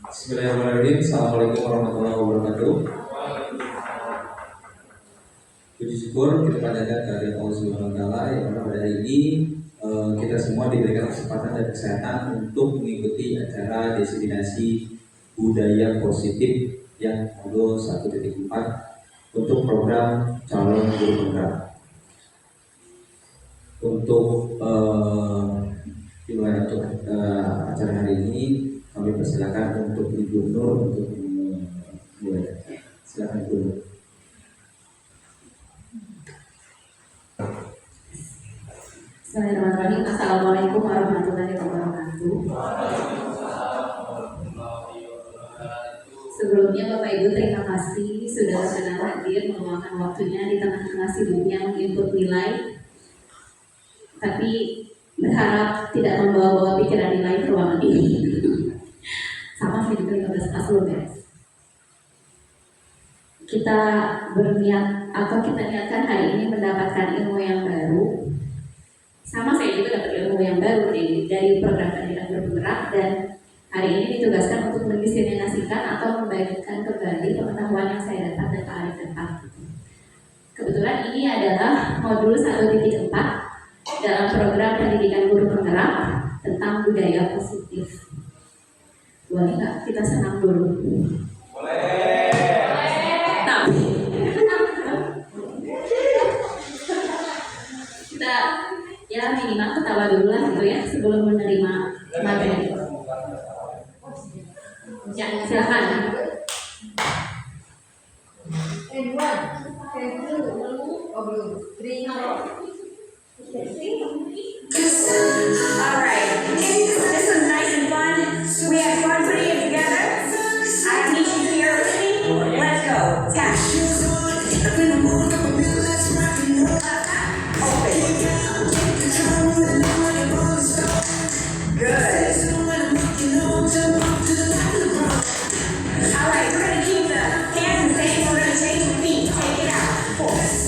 Bismillahirrahmanirrahim. Assalamualaikum warahmatullahi wabarakatuh. Puji syukur kita panjatkan dari Allah Subhanahu wa Ta'ala yang mana pada hari ini kita semua diberikan kesempatan dan kesehatan untuk mengikuti acara destinasi budaya positif yang modul 1.4 untuk program calon guru penggerak. Untuk dimulai untuk acara hari ini kami persilakan untuk Ibu Nur untuk memulai. Silakan Ibu Nur. Bismillahirrahmanirrahim. Assalamualaikum warahmatullahi wabarakatuh. Sebelumnya Bapak Ibu terima kasih sudah berkenan hadir meluangkan waktunya di tengah-tengah sibuknya menginput nilai. Tapi berharap tidak membawa-bawa pikiran nilai ke ruangan ini. Sama seperti 15 kelas guys. Kita berniat atau kita niatkan hari ini mendapatkan ilmu yang baru. Sama saya juga dapat ilmu yang baru dari program pendidikan bergerak, dan hari ini ditugaskan untuk mendiseminasikan atau membagikan kembali pengetahuan yang saya dapat dan Pak Arif dapat. Kebetulan ini adalah modul 1.4 dalam program pendidikan guru penggerak tentang budaya positif. Boleh nggak kita senang dulu? Boleh. Tapi kita ya minimal ketawa dulu lah gitu ya sebelum menerima materi. Ya silakan. Alright, this was nice and fun. We had fun putting it together. I need you here with me. Let's go. Tap. Good. Alright, we're going to keep the hands the same. We're going to change the feet. Take it out. Force.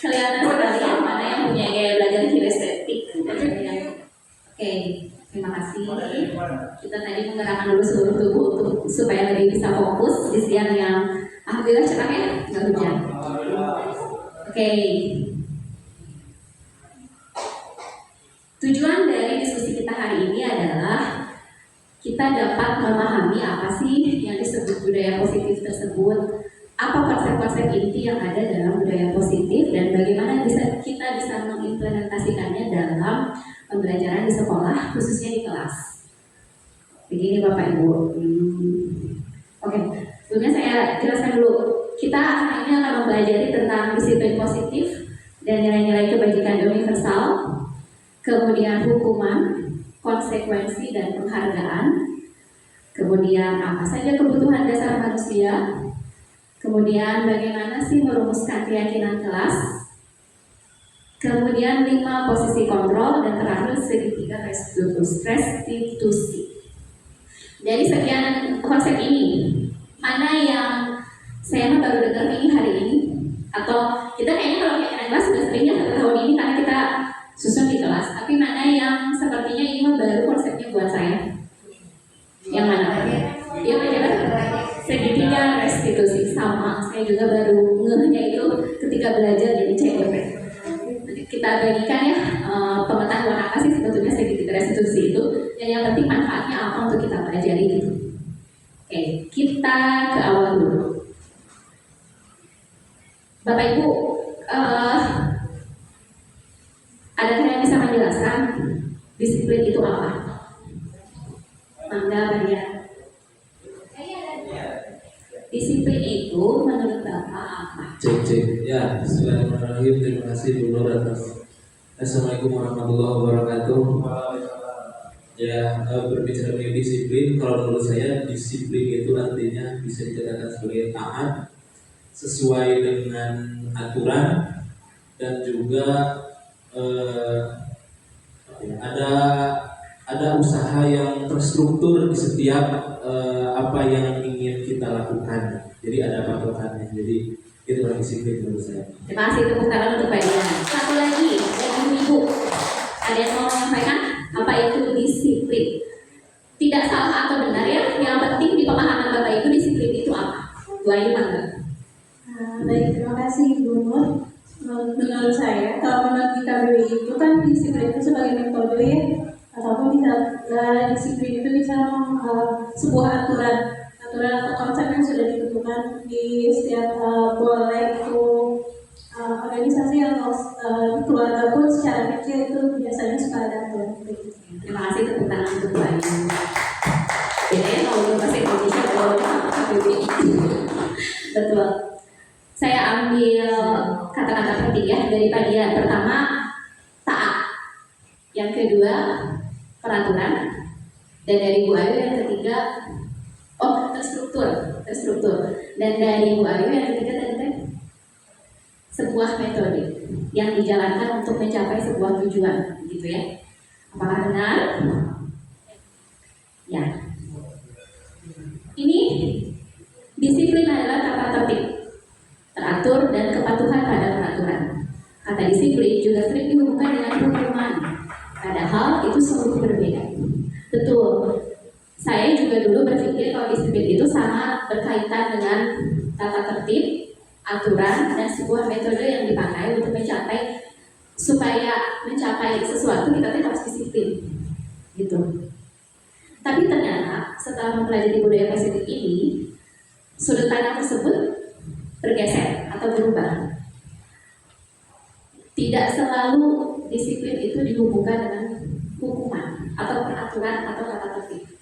Kelihatan sekali yang mana yang punya gaya belajar kinestetik. Oke, terima kasih. Kita tadi menggerakkan dulu seluruh tubuh untuk supaya lebih bisa fokus di siang yang alhamdulillah cerah ya, nggak hujan. Oke. Tujuan dari diskusi kita hari ini adalah kita dapat memahami apa sih yang disebut budaya positif tersebut, apa konsep-konsep inti yang ada dalam budaya positif, dan bagaimana kita bisa mengimplementasikannya dalam pembelajaran di sekolah, khususnya di kelas. Begini Bapak Ibu. Oke, sebelumnya saya jelaskan dulu. Kita hari ini akan mempelajari tentang disiplin positif dan nilai-nilai kebajikan universal, kemudian hukuman, konsekuensi dan penghargaan, Kemudian apa saja kebutuhan dasar manusia, kemudian bagaimana sih merumuskan keyakinan kelas, kemudian 5 posisi kontrol, dan terakhir segitiga restitusi. Dari sekian konsep ini, mana yang saya baru dengar ini hari ini? Atau kita kayaknya kalau keyakinan kelas sudah seringnya 1 tahun ini karena kita susun di kelas, tapi mana yang sepertinya ini baru konsepnya buat saya? Yang mana? Iya benar. Segitiga restitusi sama. Saya juga baru ngehnya itu ketika belajar jadi COP. Nanti kita bagikan ya pengetahuan apa sih sebetulnya segitiga restitusi itu, dan yang penting manfaatnya apa untuk kita pelajari gitu. Oke, kita ke awal dulu. Bapak Ibu, adakah yang bisa menjelaskan disiplin itu apa? Mangga Maria. Disiplin itu menurut Bapak apa? Cek. Ya, bismillahirrahmanirrahim. Terima kasih Bu Nur atas. Assalamualaikum warahmatullahi wabarakatuh. Ya, berbicara mengenai disiplin, kalau menurut saya disiplin itu artinya bisa dikatakan sebagai taat sesuai dengan aturan, dan juga ada usaha yang terstruktur di setiap apa yang ingin kita lakukan. Jadi ada patokannya. Jadi itu disiplin menurut saya. Terima kasih, tepuk tangan untuk Pak Iwan. Satu lagi dari Ibu, ada yang mau menyampaikan apa itu disiplin? Tidak salah atau benar ya, yang penting di pemahaman Bapak Ibu disiplin itu apa? Bu Ayu Mangga. Baik, terima kasih Bu Nur. Menurut saya, kalau menurut di KBBI itu kan disiplin itu sebagai metode ya, ataupun disiplin itu bisa sebuah aturan atau konsep yang sudah ditentukan di setiap boleh itu organisasi atau keluarga pun secara kecil itu biasanya suka ada aturan. Terima kasih, tepuk tangan untuk Bu Ayu. Jadi kalau bahasa Indonesia kalau KBBI betul. Saya ambil kata-kata penting ya dari Pak Dian. Pertama, taat. Yang kedua, peraturan. Dan dari Bu Ayu yang ketiga, terstruktur. Dan dari Bu Ayu yang ketiga tadi sebuah metode yang dijalankan untuk mencapai sebuah tujuan, gitu ya. Apakah benar? Ya. Ini disiplin adalah tata tertib, teratur, dan kepatuhan pada peraturan. Kata disiplin juga sering dihubungkan dengan hukuman, padahal itu sungguh berbeda. Betul, saya juga dulu berpikir kalau disiplin itu sama berkaitan dengan tata tertib, aturan, dan sebuah metode yang dipakai untuk supaya mencapai sesuatu kita harus disiplin, gitu. Tapi ternyata setelah mempelajari budaya positif ini, sudut pandang tersebut bergeser atau berubah. Tidak selalu disiplin itu dihubungkan dengan hukuman atau peraturan atau tata tertib.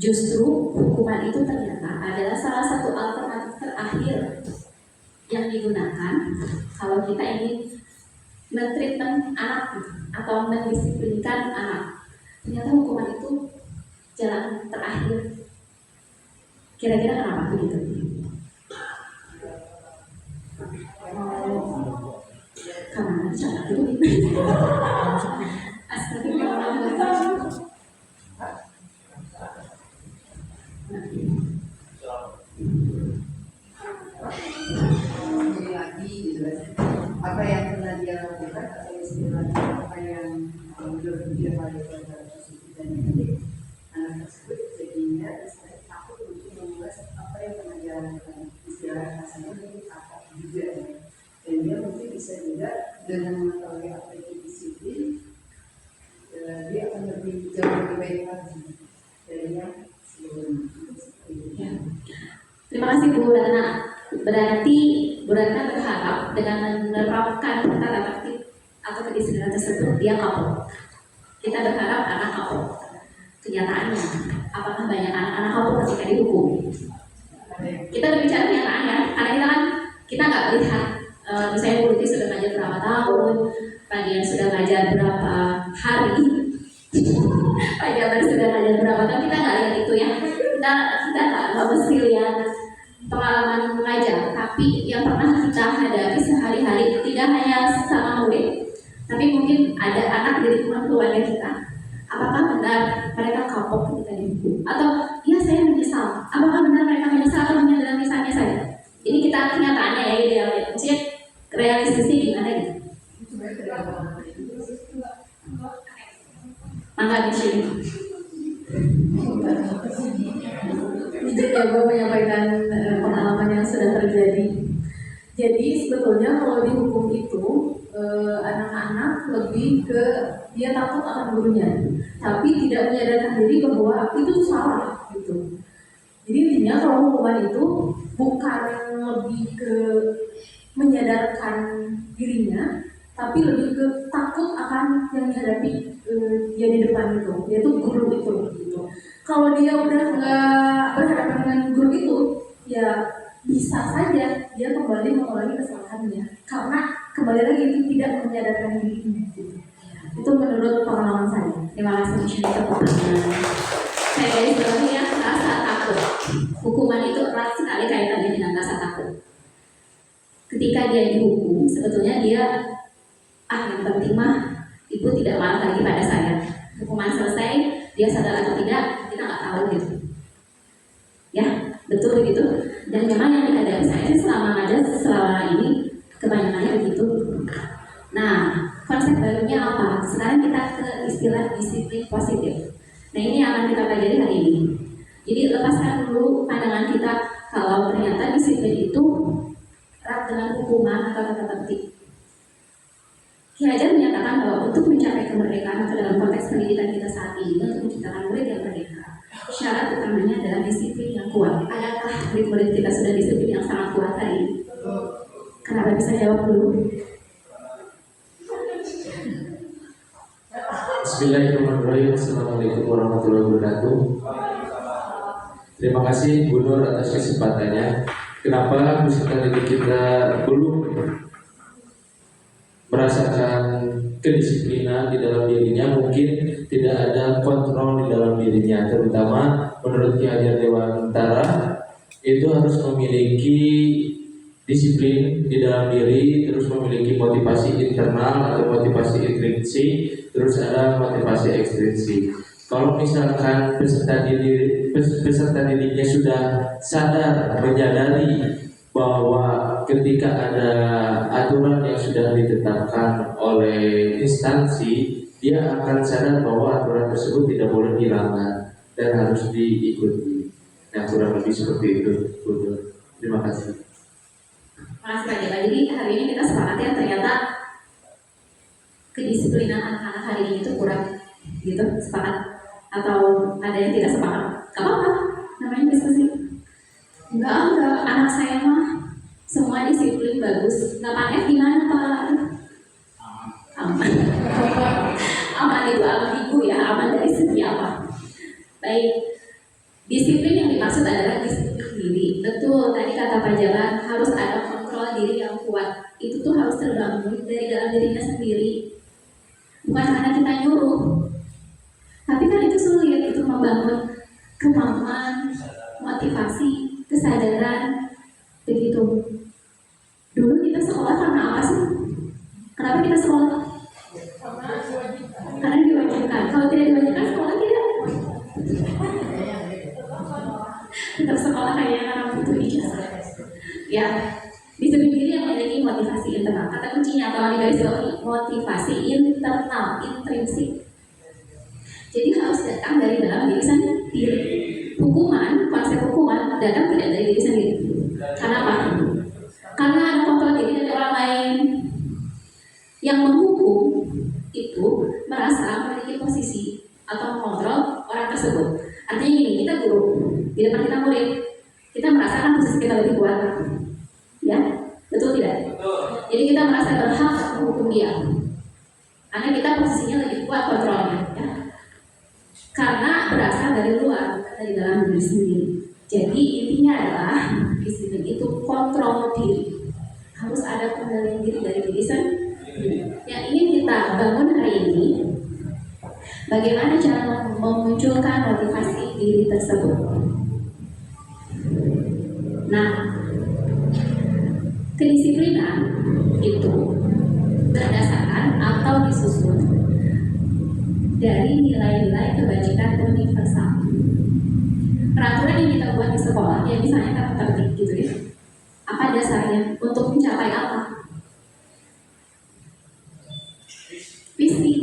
Justru hukuman itu ternyata adalah salah satu alternatif terakhir yang digunakan kalau kita ingin mentreatment anak atau mendisiplinkan anak. Ternyata hukuman itu jalan terakhir. Kira-kira kenapa begitu? Karena cara itu astagfirullahaladzim. Jadi lagi gitu kan, apa yang pernah dia lakukan atau istilahnya apa yang dia lakukan dalam posisi dan anak tersebut, sehingga saya takut untuk mengulas apa yang pernah dia lakukan, istilah kasarnya mungkin apa juga ya. Dan dia mungkin bisa juga dengan mengetahui apa itu disiplin, dia akan lebih jauh lebih baik lagi dari yang sebelumnya. Terima kasih Bu Ratna. Berarti Bu Ratna berharap dengan menerapkan tata tertib atau kedisiplinan tersebut dia kapok. Kita berharap anak kapok. Kenyataannya, apakah banyak anak-anak kapok ketika dihukum? Kita berbicara kenyataan ya, karena kita nggak melihat. Misalnya Bu Ruti sudah ngajar berapa tahun, Pak Dian sudah ngajar berapa hari, Pak Jabar sudah ngajar berapa bahkan kita nggak lihat itu ya, kita nggak mesti lihat pengalaman mengajar, tapi yang pernah kita hadapi sehari-hari, tidak hanya sama murid, tapi mungkin ada anak dari teman keluarga kita. Apakah benar mereka kapok ketika dihukum? Atau ya saya menyesal? Apakah benar mereka menyesal atau hanya dalam misalnya saja? Ini kita kenyataannya ya, idealnya, maksudnya realistisnya gimana gitu? Mangga di sini. Izin ya gue menyampaikan pengalaman yang sudah terjadi. Jadi sebetulnya kalau dihukum itu anak-anak lebih ke dia takut akan gurunya, tapi tidak menyadarkan diri bahwa itu salah gitu. Jadi intinya kalau hukuman itu bukan lebih ke menyadarkan dirinya, tapi lebih ke takut akan yang dihadapi dia di depan itu, yaitu guru itu gitu. Kalau dia udah nggak berhadapan dengan guru itu, ya bisa saja dia kembali mengulangi kesalahannya karena kembali lagi itu tidak menyadarkan dirinya gitu. Itu menurut pengalaman saya. Terima kasih Michelle tepuk tangan. Saya garis bawahi ya, rasa takut. Hukuman itu erat sekali kaitannya dengan rasa takut. Ketika dia dihukum, sebetulnya dia yang penting mah ibu tidak marah lagi pada saya. Hukuman selesai, dia sadar atau tidak, kita nggak tahu gitu. Ya, betul begitu. Dan memang yang dihadapi saya selama ini kebanyakannya begitu. Nah, konsep barunya apa? Sekarang kita ke istilah disiplin positif. Nah, ini yang akan kita pelajari hari ini. Jadi lepaskan dulu pandangan kita kalau ternyata disiplin itu erat dengan hukuman atau tata tertib. Ki Hajar menyatakan bahwa untuk mencapai kemerdekaan atau dalam konteks pendidikan kita saat ini, untuk menciptakan murid yang merdeka, syarat utamanya adalah disiplin yang kuat. Adakah murid-murid kita sudah disiplin yang sangat kuat hari ini? Kenapa bisa jawab dulu? Bismillahirrahmanirrahim. Assalamualaikum warahmatullahi wabarakatuh. Terima kasih Bu Nur atas kesempatannya. Kenapa peserta didik kita belum merasakan kedisiplinan di dalam dirinya? Mungkin tidak ada kontrol di dalam dirinya, terutama menurut Ki Hajar Dewantara itu harus memiliki disiplin di dalam diri, terus memiliki motivasi internal atau motivasi intrinsik, terus ada motivasi ekstrinsik. Kalau misalkan peserta didiknya sudah sadar, menyadari bahwa ketika ada aturan yang sudah ditetapkan oleh instansi, dia akan sadar bahwa aturan tersebut tidak boleh dilanggar dan harus diikuti. Nah, kurang lebih seperti itu. Terima kasih. Terima kasih Pak Jaka. Jadi hari ini kita sepakat ya, ternyata kedisiplinan anak-anak hari ini itu kurang gitu, sepakat? Atau ada yang tidak sepakat? Gak apa-apa, namanya diskusi. Enggak, anak saya mah semua disiplin bagus. 8F gimana Pak? Aman. Aman itu ambigu ya, aman dari segi apa? Baik, disiplin yang dimaksud adalah disiplin diri. Betul, tadi kata Pak Jalan, harus ada kontrol diri yang kuat. Itu tuh harus terbangun dari dalam dirinya sendiri. Bukan karena kita nyuruh. Tapi kan itu sulit, itu membangun kemampuan, motivasi, kesadaran, begitu. Dulu kita sekolah karena apa sih? Kenapa kita sekolah? Karena diwajibkan. Kalau tidak diwajibkan, sekolah tidak. Kita sekolah hanya karena butuh ijazah. Ya, disiplin diri yang memiliki motivasi internal. Kata kuncinya kalau di garis bawahi, motivasi internal, intrinsik. Jadi harus datang dari dalam diri sendiri. Hukuman, konsep hukuman datang tidak dari diri sendiri. Kenapa? Karena ada kontrol diri dari orang lain. Yang menghukum itu merasa memiliki posisi atau mengontrol orang tersebut. Artinya gini, kita guru, di depan kita murid, kita merasakan posisi kita lebih kuat. Ya, betul tidak? Betul. Jadi kita merasa berhak menghukum dia. Karena kita posisinya lebih kuat kontrolnya. Ya. Karena berasal dari luar, bukan dari dalam diri sendiri. Jadi intinya adalah disiplin itu kontrol diri. Harus ada kendalian diri dari diri sendiri. Yang ingin kita bangun hari ini, Bagaimana cara memunculkan motivasi diri tersebut? Nah, kedisiplinan itu berdasarkan atau disusun dari nilai-nilai kebajikan universal. Peraturan yang kita buat di sekolah, ya misalnya kata tertib gitu ya. Apa dasarnya? Untuk mencapai apa? Visi.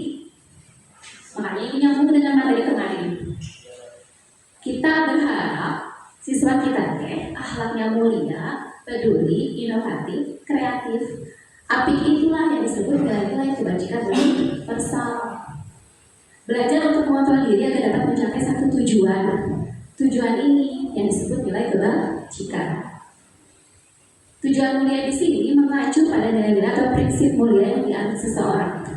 Makanya ini nyambung dengan materi kemarin. Kita berharap siswa kita akhlaknya mulia, peduli, inovatif, kreatif. Apik itulah yang disebut nilai-nilai kebajikan universal. Belajar untuk mengontrol diri agar dapat mencapai satu tujuan. Tujuan ini yang disebut nilai kebajikan. Tujuan mulia di sini mengacu pada nilai-nilai atau prinsip mulia yang dianut seseorang.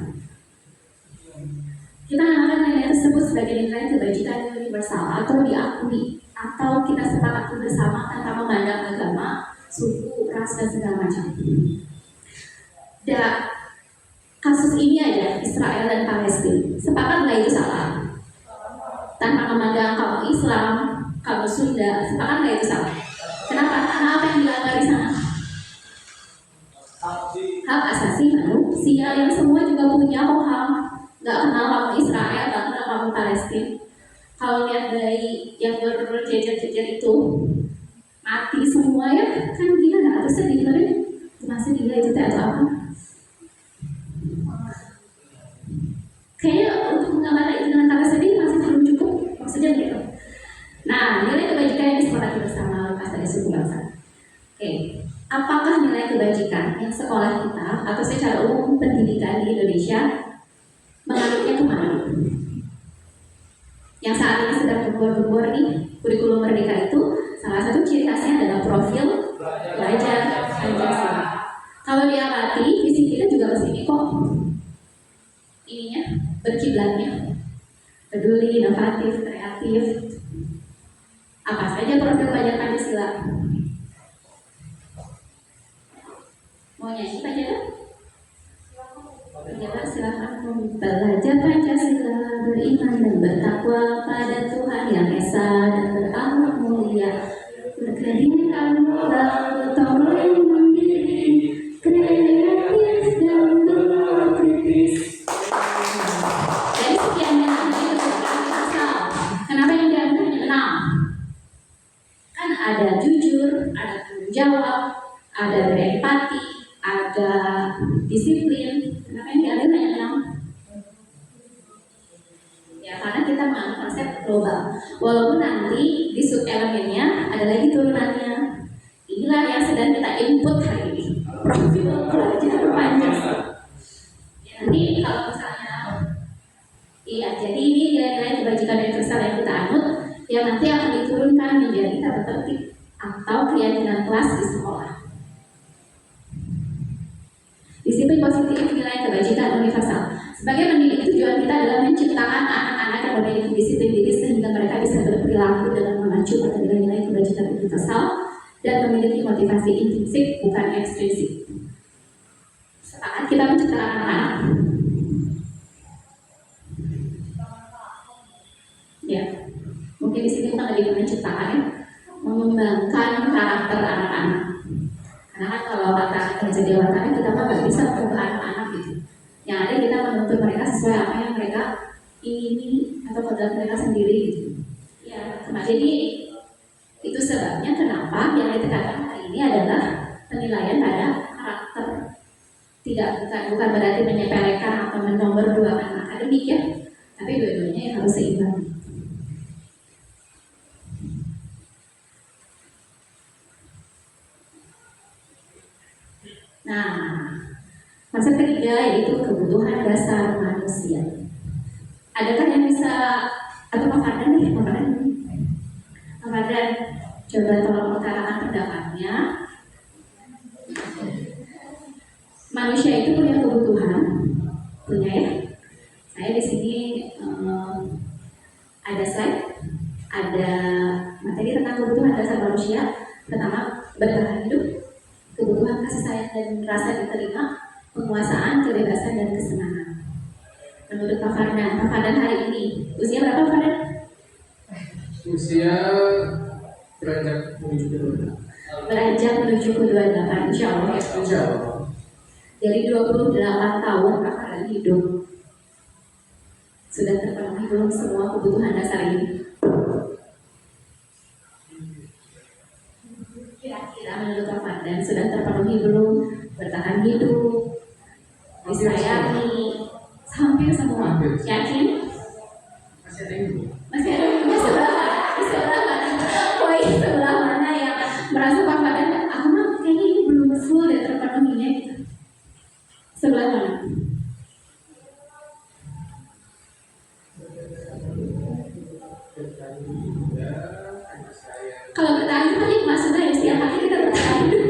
Kita namakan nilai tersebut sebagai nilai kebajikan universal atau diakui atau kita sepakati bersama tanpa memandang agama, suku, ras dan segala macam. Kasus ini aja Israel dan Palestina. Sepakat nggak itu salah? Tanpa memandang kamu Islam, kamu Sunda, sepakat nggak itu salah? Kenapa? Karena apa yang dilanggar di sana? Hak asasi manusia yang semua juga punya kok hak. Nggak kenal kamu Israel, nggak kenal kamu Palestina. Kalau lihat dari yang berjejer-jejer itu mati semua ya, kan kita nggak harus sedih kan? Masih gila itu atau apa? Kayaknya untuk menggambarkan itu dengan kata sedih masih belum cukup, maksudnya gitu. Nah, nilai kebajikan yang disepakati bersama lepas dari suku bangsa. Oke, apakah nilai kebajikan yang sekolah kita atau secara umum pendidikan di Indonesia menganutnya kemana? Yang saat ini sedang gembor-gembor nih, kurikulum merdeka itu salah satu ciri khasnya adalah profil belajar Pancasila. Kalau diamati, visi kita juga kesini kok. Ininya berkiblatnya peduli, inovatif, kreatif. Apa saja profil belajar Pancasila? Mau nyanyi Pancasila? Ya, silahkan belajar Pancasila, beriman dan bertakwa pada Tuhan yang esa dan berakhlak mulia, berkeyakinan bertolak mandiri, kreatif dan berkritis. Jadi sekian yang itu asal. Kenapa yang diambil hanya 6? Kan ada jujur, ada tanggung jawab, ada berempati, ada disiplin. Kenapa yang diambil hanya 6? Ya karena kita menganut konsep global. Walaupun nanti di sub elemennya ada lagi turunannya. Inilah yang sedang kita input hari ini. Profil pelajar Pancasila. Ya, nanti kalau misalnya, iya jadi ini nilai-nilai kebajikan universal yang kita anut yang nanti akan diturunkan menjadi tata tertib atau keyakinan kelas di sekolah. Disiplin positif nilai kebajikan universal. Sebagai pendidik, tujuan kita adalah menciptakan anak-anak yang memiliki disiplin diri sehingga mereka bisa berperilaku dengan mengacu pada nilai-nilai kebajikan universal dan memiliki motivasi intrinsik bukan ekstrinsik. Sepakat kita menciptakan anak-anak. Ya, mungkin di sini bukan lebih menciptakan ya, mengembangkan karakter anak-anak. Karena kan kalau kata kerja dewasa kita mah nggak bisa mengubah anak-anak gitu. Yang ada kita menuntut mereka sesuai apa yang mereka ingini atau kodrat mereka sendiri gitu. Ya, jadi itu sebabnya kenapa yang ditekankan hari ini adalah penilaian pada karakter. Bukan berarti menyepelekan atau menomor duakan akademik ya, tapi dua-duanya yang harus seimbang. Nah, konsep ketiga yaitu kebutuhan dasar manusia. Adakah yang bisa, atau Pak Fardan nih, Pak Fardan, coba tolong utarakan pendapatnya. Manusia itu punya kebutuhan, punya ya. Saya di sini ada slide, ada materi tentang kebutuhan dasar manusia. Pertama, bertahan hidup. Kebutuhan kasih sayang dan rasa diterima, penguasaan, kebebasan dan kesenangan. menurut Pak Fardan? Pak Fardan hari ini usia berapa, Pak Fardan? Usia beranjak menuju ke 28. Beranjak menuju ke 28, insya Allah ya. Insya Allah. Dari 28 tahun Pak Fardan hidup, sudah terpenuhi belum semua kebutuhan dasar ini? Kira-kira menurut Pak Fardan sudah terpenuhi belum? Bertahan hidup, disayangi, hampir semua. Yakin? Masih ada yang belum? Masih ada di sebelah mana? Di sebelah mana? Poin sebelah mana yang merasa Pak Fardan, aku mah kayaknya ini belum full dan terpenuhinya gitu. Sebelah mana? Kalau bertahan itu kan maksudnya ya setiap hari kita bertahan hidup.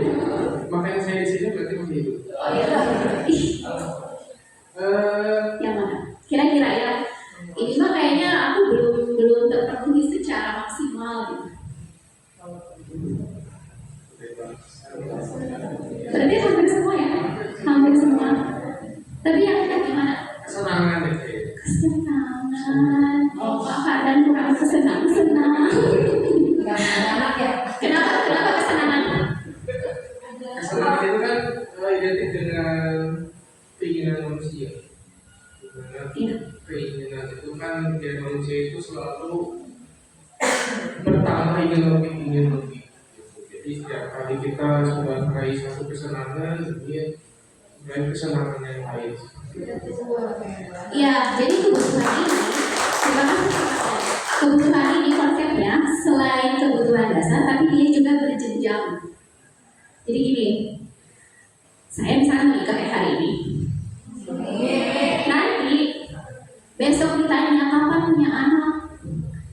Makanya saya di sini berarti masih hidup. Oh iya. Ih, yang mana? Kira-kira ya. Ini mah kayaknya aku belum terpenuhi secara maksimal gitu. Berarti hampir semua ya? Hampir semua. Tapi yang gimana? Kesenangan deh. Kesenangan. Oh, Pak Fardan kurang kesenang-senang. Anak ya. Kenapa kesenangan? Kesenangan itu kan identik dengan keinginan manusia. Iya. Keinginan itu kan dari manusia itu selalu bertambah ingin lebih. Jadi setiap kali kita sudah meraih satu kesenangan, dia meraih kesenangan yang lain. Ya, jadi kebutuhan ini konsepnya selain kebutuhan dasar, tapi dia juga berjenjang. Jadi gini, saya misalnya menikah kayak hari ini. Nanti besok ditanya kapan punya anak,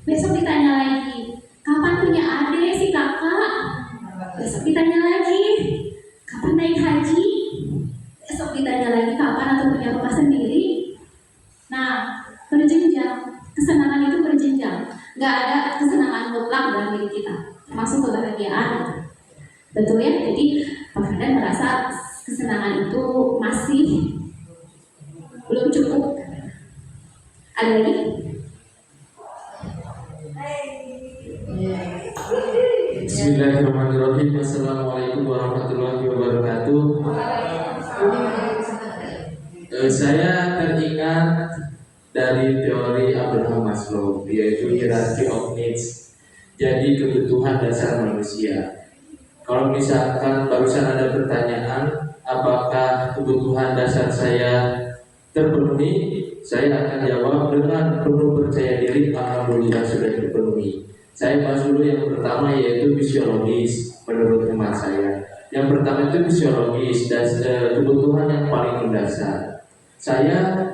besok ditanya lagi kapan punya adik si kakak, besok ditanya lagi kapan naik haji, besok ditanya lagi kapan atau punya rumah sendiri. Nah, berjenjang, kesenangan itu berjenjang. Nggak ada kesenangan mutlak dalam diri kita, termasuk kebahagiaan. Betul ya? Jadi Pak Fardan merasa kesenangan itu masih belum cukup. Ada lagi? Bismillahirrahmanirrahim. Assalamualaikum warahmatullahi wabarakatuh. Saya teringat dari teori Abraham Maslow, yaitu hierarchy of needs. Jadi kebutuhan dasar manusia. Kalau misalkan barusan ada pertanyaan, apakah kebutuhan dasar saya terpenuhi? Saya akan jawab dengan penuh percaya diri, alhamdulillah sudah terpenuhi. Saya bahas dulu yang pertama, yaitu fisiologis menurut hemat saya. Yang pertama itu fisiologis dan kebutuhan yang paling mendasar. Saya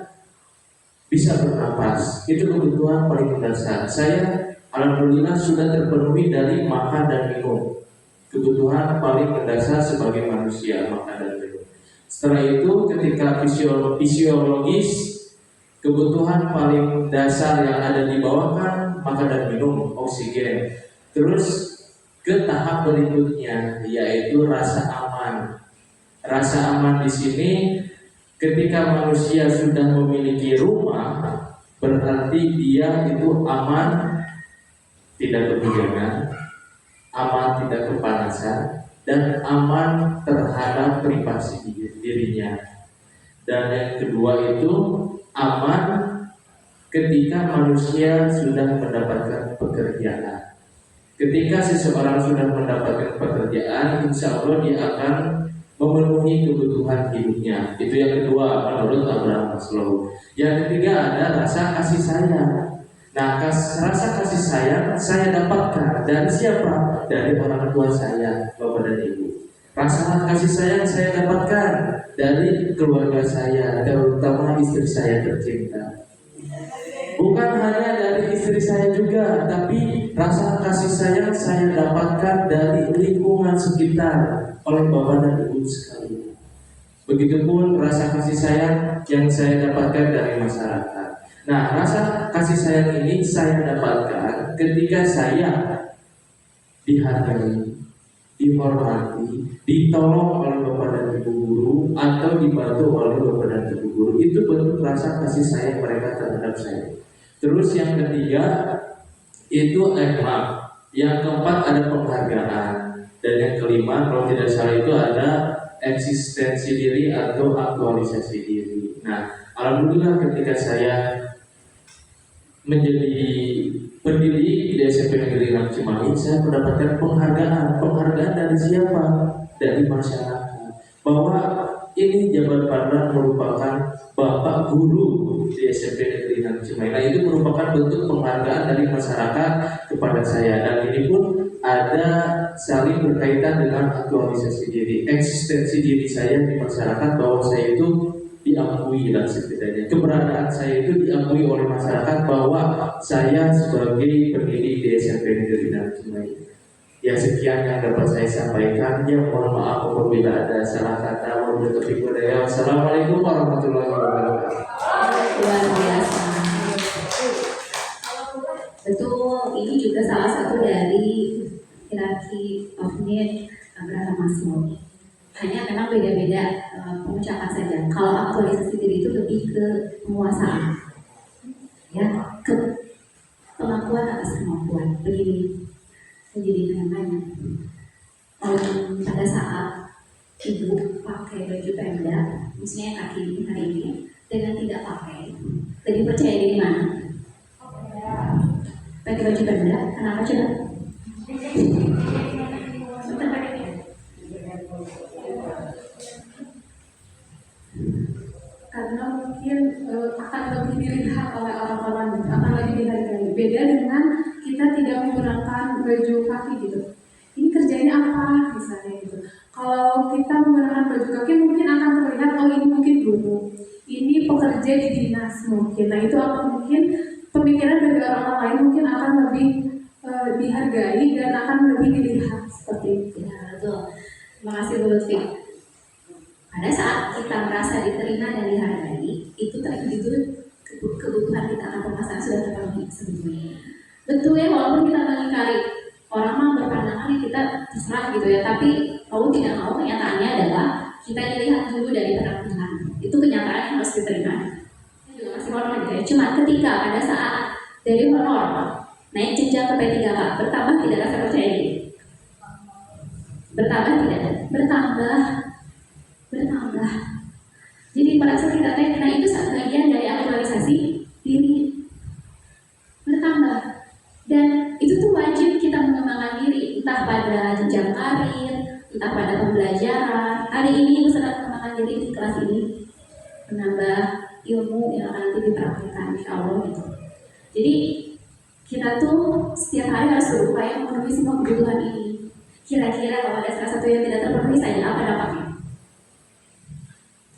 bisa bernapas, itu kebutuhan paling mendasar. Saya alhamdulillah sudah terpenuhi dari makan dan minum. Kebutuhan paling mendasar sebagai manusia, makan dan minum. Setelah itu ketika fisiologis, kebutuhan paling dasar yang ada di bawah kan makan dan minum, oksigen. Terus ke tahap berikutnya, yaitu rasa aman. Rasa aman di sini ketika manusia sudah memiliki rumah, berarti dia itu aman, tidak kehujanan, aman tidak kepanasan, dan aman terhadap privasi dirinya. Dan yang kedua itu aman ketika manusia sudah mendapatkan pekerjaan. Ketika seseorang sudah mendapatkan pekerjaan, insya Allah dia akan memenuhi kebutuhan hidupnya. Itu yang kedua menurut Abraham Maslow. Yang ketiga ada rasa kasih sayang. Nah, rasa kasih sayang saya dapatkan dari siapa? Dari orang tua saya, bapak dan ibu. Rasa kasih sayang saya dapatkan dari keluarga saya, terutama istri saya tercinta. Bukan hanya dari istri saya juga, tapi rasa kasih sayang saya dapatkan dari lingkungan sekitar oleh bapak dan ibu sekalian. Begitupun rasa kasih sayang yang saya dapatkan dari masyarakat. Nah, rasa kasih sayang ini saya dapatkan ketika saya dihargai, dihormati, ditolong oleh Bapak dan Ibu guru, atau dibantu oleh Bapak dan Ibu guru. Itu bentuk rasa kasih sayang mereka terhadap saya. Terus yang ketiga itu emak. Yang keempat ada penghargaan. Dan yang kelima kalau tidak salah itu ada eksistensi diri atau aktualisasi diri. Nah, alhamdulillah ketika saya menjadi pendidik di SMP Negeri 6 Cimahi, saya mendapatkan penghargaan. Penghargaan dari siapa? Dari masyarakat. Bahwa ini Jabar Pandan merupakan Bapak Guru di SMP Negeri 6 Cimahi. Nah, itu merupakan bentuk penghargaan dari masyarakat kepada saya. Dan ini pun ada saling berkaitan dengan aktualisasi diri, eksistensi diri saya di masyarakat, bahwa saya itu diakui lah setidaknya. Keberadaan saya itu diakui oleh masyarakat bahwa saya sebagai pendidik di SMP Negeri 6 Cimahi. Ya, sekian yang dapat saya sampaikan. Ya, mohon maaf apabila ada salah kata. Wassalamualaikum warahmatullahi wabarakatuh. Luar biasa. Betul, ini juga salah satu dari hierarki of need Abraham Maslow. Hanya memang beda-beda pengucapan saja. Kalau aktualisasi diri itu lebih ke penguasaan, ya, ke pengakuan atas kemampuan. Begini, menjadi namanya. Pada saat ibu pakai baju Pemda, misalnya kaki ini hari ini, dengan tidak pakai, lebih percaya diri mana? Pakai baju Pemda, kenapa coba? Karena mungkin akan lebih dilihat oleh orang-orang, akan lebih dihargai. Beda dengan kita tidak menggunakan baju kaki gitu. Ini kerjanya apa misalnya gitu. Kalau kita menggunakan baju kaki mungkin akan terlihat, oh ini mungkin guru, ini pekerja di dinas mungkin. Nah itu akan mungkin pemikiran dari orang lain mungkin akan lebih dihargai dan akan lebih dilihat seperti itu. Ya, betul. Terima kasih Bu Lutfi. Pada saat kita merasa diterima dan dihargai, itu kebutuhan kita akan pemasaran sudah terpenuhi sebetulnya. Betul ya, walaupun kita mengingkari, orang mah berpandangan kita terserah gitu ya, tapi mau tidak mau kenyataannya adalah kita dilihat dulu dari penampilan. Itu kenyataan yang harus diterima. Saya juga masih honor gitu ya. Cuma ketika pada saat dari honor naik jenjang ke P3K, bertambah tidak rasa percaya diri? Bertambah tidak? Bertambah. Jadi merasa kita nah itu satu bagian dari aktualisasi diri, bertambah. Dan itu tuh wajib kita mengembangkan diri, entah pada jenjang karir, entah pada pembelajaran. Hari ini Ibu sedang mengembangkan diri di kelas ini, menambah ilmu yang akan nanti dipraktikkan insya Allah gitu. Jadi kita tuh setiap hari harus berupaya memenuhi semua kebutuhan ini. Kira-kira kalau ada salah satu yang tidak terpenuhi saja, apa dampaknya?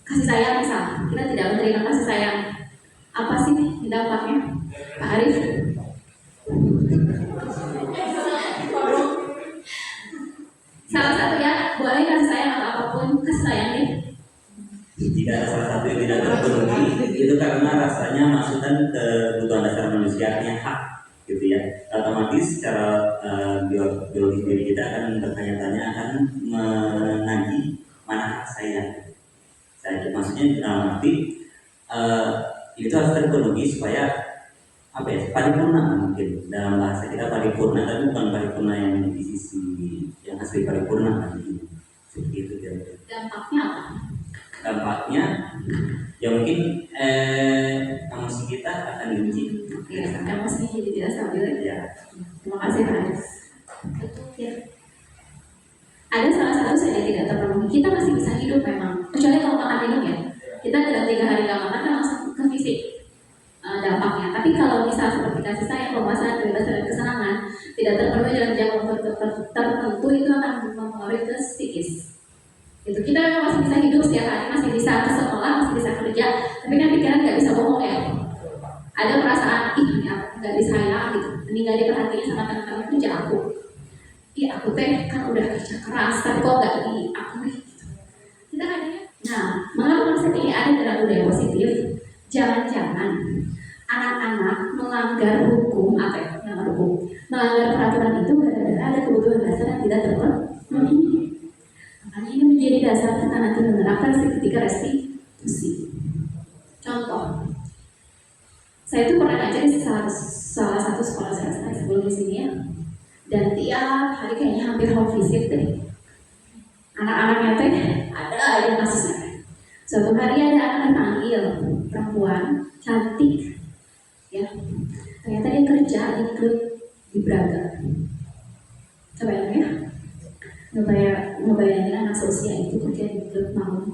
Kasih sayang misal, kita tidak menerima kasih sayang, apa sih dampaknya? Pak Arif? Salah satu ya, boleh kasih sayang atau apapun, kasih sayang deh. Jika ada salah satu yang tidak terpenuhi, itu karena rasanya masukkan kebutuhan dasar manusianya hak, gitu ya. Otomatis secara biologi diri kita akan bertanya-tanya, akan menagih mana hak saya. Maksudnya dalam arti itu harus terpenuhi supaya apa ya, paripurna mungkin dalam bahasa kita paripurna, tapi bukan paripurna yang di sisi yang asli paripurna seperti itu ya. Dampaknya apa? Dampaknya ya mungkin emosi kita akan diuji. Oke, emosi jadi tidak stabil Ya. Terima kasih Pak Arif. Ya. Ada salah satu saja tidak terpenuhi, kita masih bisa hidup memang, kecuali kalau makan minum ya. Kita dalam 3 hari nggak makan kan langsung ke fisik dampaknya. Tapi kalau misal seperti kasih sayang, pemuasan, kebebasan dan kesenangan tidak terpenuhi dalam jangka waktu tertentu, itu akan mempengaruhi ke psikis. Itu kita memang masih bisa hidup setiap hari, masih bisa ke sekolah, masih bisa kerja, tapi kan pikiran nggak bisa bohong ya. Ada perasaan, ini aku nggak disayang gitu, ini nggak diperhatiin sama teman-teman kerja aku. Iya aku teh kan udah kerja keras, tapi kok gak diakui gitu. Kita kan ya. Nah, mengapa konsep ini ada dalam budaya positif? Jangan-jangan anak-anak melanggar hukum, melanggar peraturan itu gara-gara ada kebutuhan dasar yang tidak terpenuhi. ketika restitusi. Contoh, saya tuh pernah ngajar di salah satu sekolah swasta sebelum di sini ya, dan tiap hari kayaknya hampir home visit deh. Anak-anaknya teh ada aja kasusnya. Suatu hari ada anak dipanggil, perempuan cantik, ya. Ternyata dia kerja di klub di Braga. Kebayang ya? Ngebayangin anak seusia itu kerja di klub malam.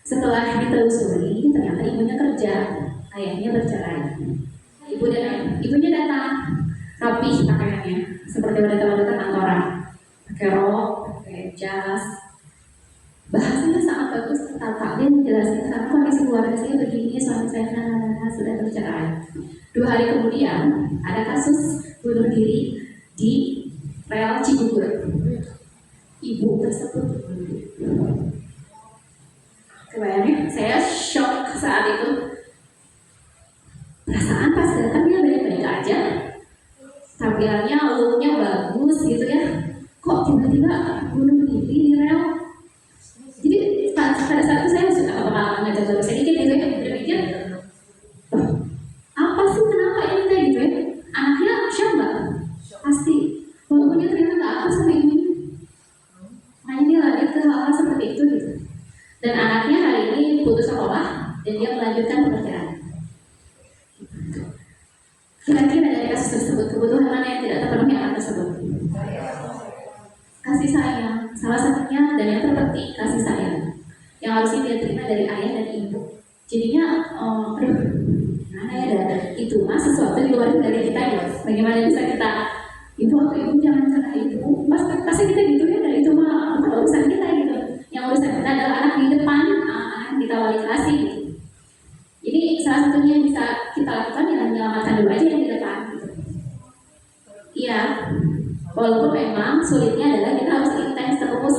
Setelah ditelusuri, ternyata ibunya kerja, ayahnya bercerai. Ibunya datang, rapih pakaiannya, seperti wanita-wanita kantoran, pakai rok, pakai jas. Bahasanya sangat bagus, tertata. Dia menjelaskan karena kondisi keluarga saya begini, suami saya sudah bercerai. 2 hari kemudian ada kasus bunuh diri di rel Cibubur. Ibu tersebut bunuh diri. Kebayangnya, saya shock saat itu. Perasaan pas datang dia baik-baik aja, tampilannya, looknya bagus gitu ya. Kok tiba-tiba bunuh diri di rel? Jadi pada saat itu saya suka pengalaman ngajar baru sedikit gitu ya, berpikir, apa sih kenapa ini kayak gitu ya? Anaknya shock nggak? Pasti. Walaupun dia ternyata nggak apa sama ibunya. Makanya dia lari ke hal-hal seperti itu gitu. Dan anaknya hari ini putus sekolah dan dia melanjutkan pekerjaan. Kira-kira dari kasus tersebut kebutuhan mana yang tidak terpenuhi anak tersebut? Kasih sayang, salah satunya dan yang terpenting kasih sayang yang harusnya dia terima dari ayah dan ibu. Jadinya, gimana ya, itu mah sesuatu di luar dari kita ya. Bagaimana bisa kita, ibu atau ibu jangan kena ibu, pasti kita gitu ya, dan itu mah bukan urusan kita gitu. Yang urusan kita adalah anak di depan, anak kita wali kasih gitu. Jadi salah satunya yang bisa kita lakukan adalah menyelamatkan dulu aja yang di depan gitu. Iya, walaupun memang sulitnya adalah kita harus intens terus.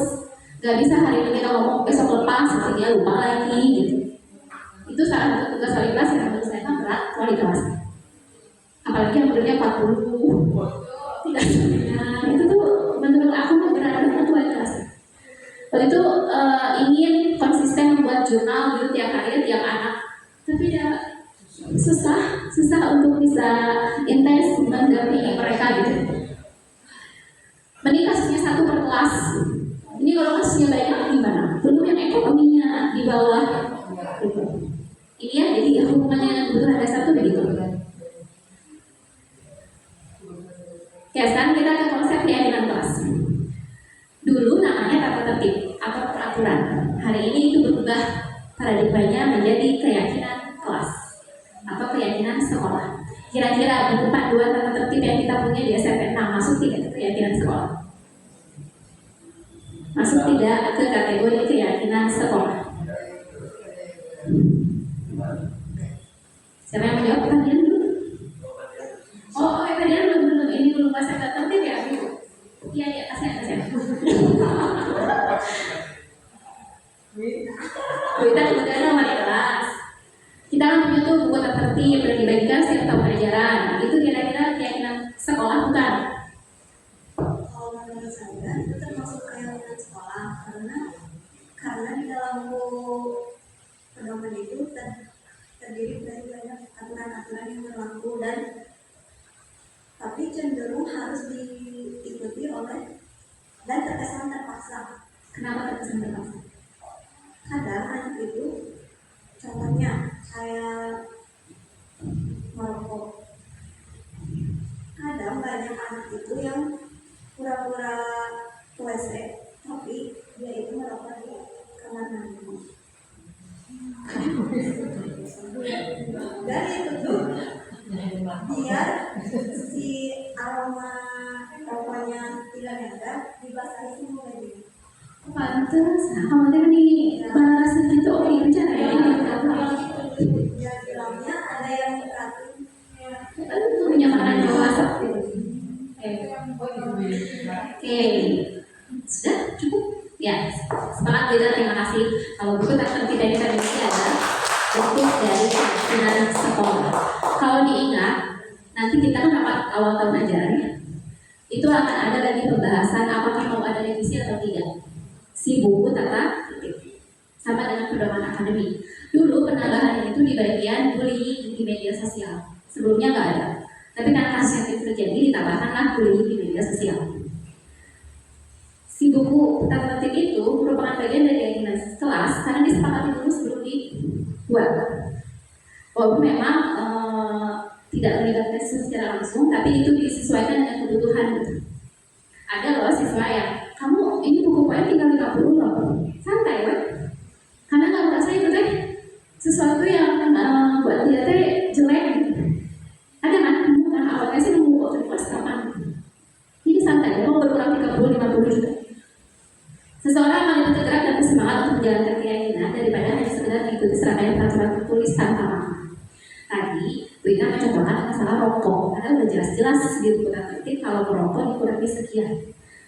Gak bisa hari ini kita ngomong besok lepas, nanti dia lupa lagi gitu. Itu salah satu tugas wali kelas yang menurut saya berat wali kelas. Apalagi yang umurnya 40, tidak sebenarnya. Itu tuh menurut aku berat banget wali kelas. Waktu itu ingin konsisten membuat jurnal gitu tiap hari, tiap anak. Tapi ya susah untuk bisa intens mendampingi mereka gitu. Mending kasusnya 1 per kelas. Ini kalau kasusnya banyak gimana? Belum yang ekonominya di bawah gitu. Ini ya, jadi hubungannya dengan kebutuhan dasar tuh begitu. Ya, sekarang kita ke konsep keyakinan kelas. Dulu namanya tata tertib atau peraturan. Hari ini itu berubah paradigmanya menjadi keyakinan kelas atau keyakinan sekolah. Kira-kira buku panduan tata tertib yang kita punya di SMP 6 masuk tidak ke keyakinan sekolah? Masuk tidak ke kategori keyakinan sekolah? Siapa yang menjawab? Kalian dulu? Oh, kalian belum. Ini belum bahasa tata tertib ya? Iya, kasihan. Kita kemudian wali kelas. Kita kan punya tuh buku tata tertib dan dibagikan setiap tahun ajaran. Itu kira-kira keyakinan sekolah bukan? Kalau menurut saya itu termasuk keyakinan sekolah karena di dalam buku pedoman itu terdiri dari banyak aturan-aturan yang berlaku tapi cenderung harus diikuti oleh dan terkesan terpaksa. Kenapa terkesan terpaksa? Kadang anak itu, contohnya saya merokok. Kadang banyak anak itu yang pura-pura WC, tapi dia itu merokok di kamar mandi. Dan itu tuh biar si aroma rokoknya tidak nempel, dibasahi semua ini. Pantes, kamu tadi nih balas gitu, oke bicara ya. Ya bilangnya ada yang berarti Kan itu punya makanan dewasa gitu. Oke, sudah cukup. Ya, semangat kita, terima kasih. Kalau buku tata tertib dari Indonesia adalah bentuk dari keyakinan sekolah. Kalau diingat, nanti kita kan rapat awal tahun ajaran ya. Itu akan ada lagi pembahasan apakah mau ada revisi atau tidak si buku tata tertib. sama dengan pedoman akademik. Dulu penambahannya itu di bagian bullying di media sosial. Sebelumnya nggak ada. Tapi karena kasus yang terjadi ditambahkanlah bullying di media sosial. Si buku tata tertib itu merupakan bagian dari keinginan kelas karena disepakati dulu sebelum dibuat. Walaupun memang tidak melibatkan siswa secara langsung, tapi itu disesuaikan dengan kebutuhan. Ada loh siswa yang kamu ini buku poin tinggal 50 loh, santai weh. Karena nggak merasa itu teh sesuatu yang buat dia teh jelek. Ada kan? Karena awalnya sih nunggu waktu di kelas 8. Ini santai, mau berkurang 30-50 juga. Seseorang akan lebih tergerak dan bersemangat untuk menjalankan keyakinan daripada hanya sekedar mengikuti serangkaian peraturan tertulis tanpa makna. Tadi, Bu Ika mencontohkan masalah rokok, karena udah jelas-jelas di buku tata tertib kalau merokok dikurangi sekian.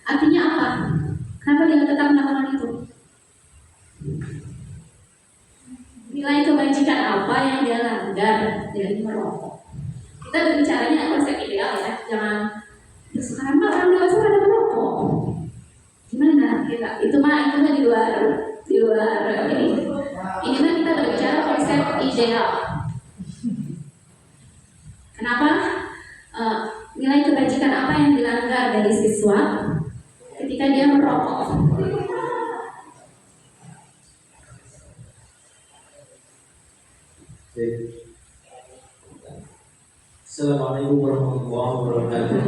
Artinya apa? Kenapa dia tetap melakukan itu? Nilai kebajikan apa yang dia langgar dari merokok? Kita berbicaranya konsep ideal ya, jangan sekarang mah orang dewasa pada merokok. Gimana kita? Itu mah di luar ini. Ini mah kita berbicara konsep ideal. Kenapa? Nilai kebajikan apa yang dilanggar dari siswa ketika dia merokok? Assalamualaikum warahmatullahi wabarakatuh.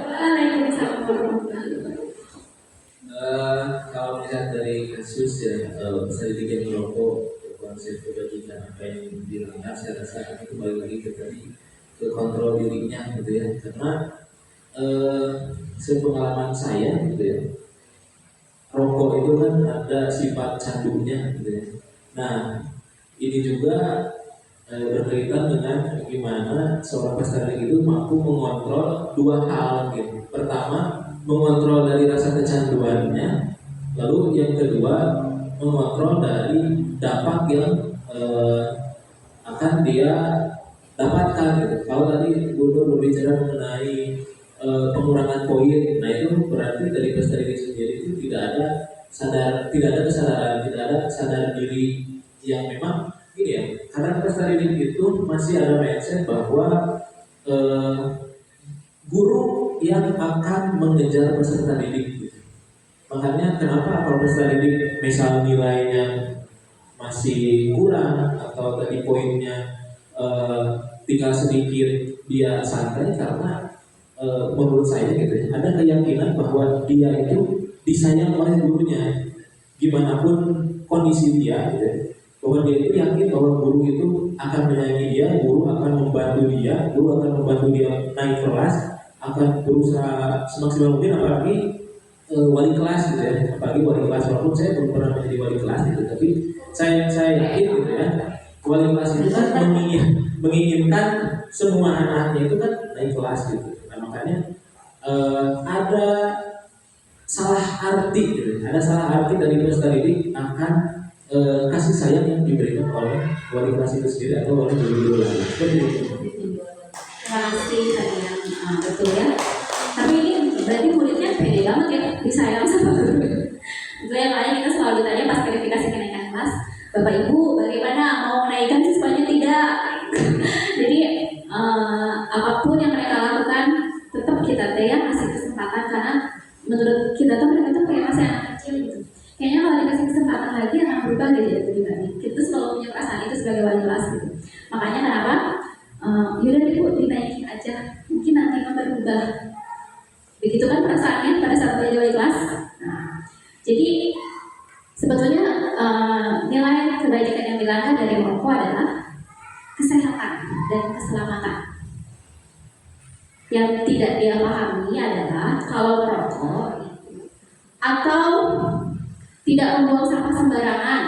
Waalaikumsalam warahmatullahi wabarakatuh. Kalau melihat dari kasus ya peserta yang merokok, konsep kebajikan apa yang dilanggar, saya rasa itu kembali lagi ke tadi ke kontrol dirinya gitu ya. Karena sepengalaman saya gitu ya, rokok itu kan ada sifat candunya gitu ya. Nah ini juga berkaitan dengan bagaimana seorang peserta itu mampu mengontrol dua hal gitu. Pertama, mengontrol dari rasa kecanduannya, lalu yang kedua mengontrol dari dampak yang akan dia dapatkan gitu. Kalau tadi Guru berbicara mengenai pengurangan poin, nah itu berarti dari peserta ini sendiri itu tidak ada kesadaran, tidak ada sadar diri yang memang ini ya, karena peserta didik itu masih ada mindset bahwa guru yang akan mengejar peserta didik gitu. Makanya kenapa kalau peserta didik misal nilainya masih kurang atau tadi poinnya tinggal sedikit, dia santai karena menurut saya gitu ya, ada keyakinan bahwa dia itu disayang oleh gurunya gimana pun kondisi dia gitu ya. Bahwa dia itu yakin bahwa guru itu akan menyayangi dia, guru akan membantu dia, guru akan membantu dia naik kelas, akan berusaha semaksimal mungkin, apalagi wali kelas gitu ya, apalagi wali kelas, walaupun saya belum pernah menjadi wali kelas gitu, tapi saya yakin gitu ya, wali kelas itu kan menginginkan semua anaknya itu kan naik kelas gitu. Nah makanya ada salah arti gitu, ada salah arti dari peserta didik akan kasih sayang yang diberikan oleh wali kelas itu sendiri atau oleh guru-guru lain. Seperti itu. Terima kasih kalian, betul ya. Tapi ini berarti muridnya pede banget ya, disayang sama guru. Itu yang lain kita selalu ditanya pas verifikasi kenaikan kelas, Bapak Ibu bagaimana mau menaikkan siswanya tidak? Jadi apapun yang mereka lakukan tetap kita kasih kesempatan karena menurut kita tuh mereka tuh kayak masih anak kecil gitu. Kayaknya kalau dikasih kesempatan lagi akan berubah gitu pribadi. Kita selalu punya perasaan itu sebagai wali kelas gitu. Makanya kenapa? Yaudah deh Bu, dinaikin aja. Mungkin nanti akan berubah. Begitu kan perasaannya pada saat menjadi wali kelas. Nah, jadi sebetulnya nilai kebajikan yang dilanggar dari merokok adalah kesehatan dan keselamatan. Yang tidak dia pahami adalah kalau merokok atau tidak membuang sampah sembarangan,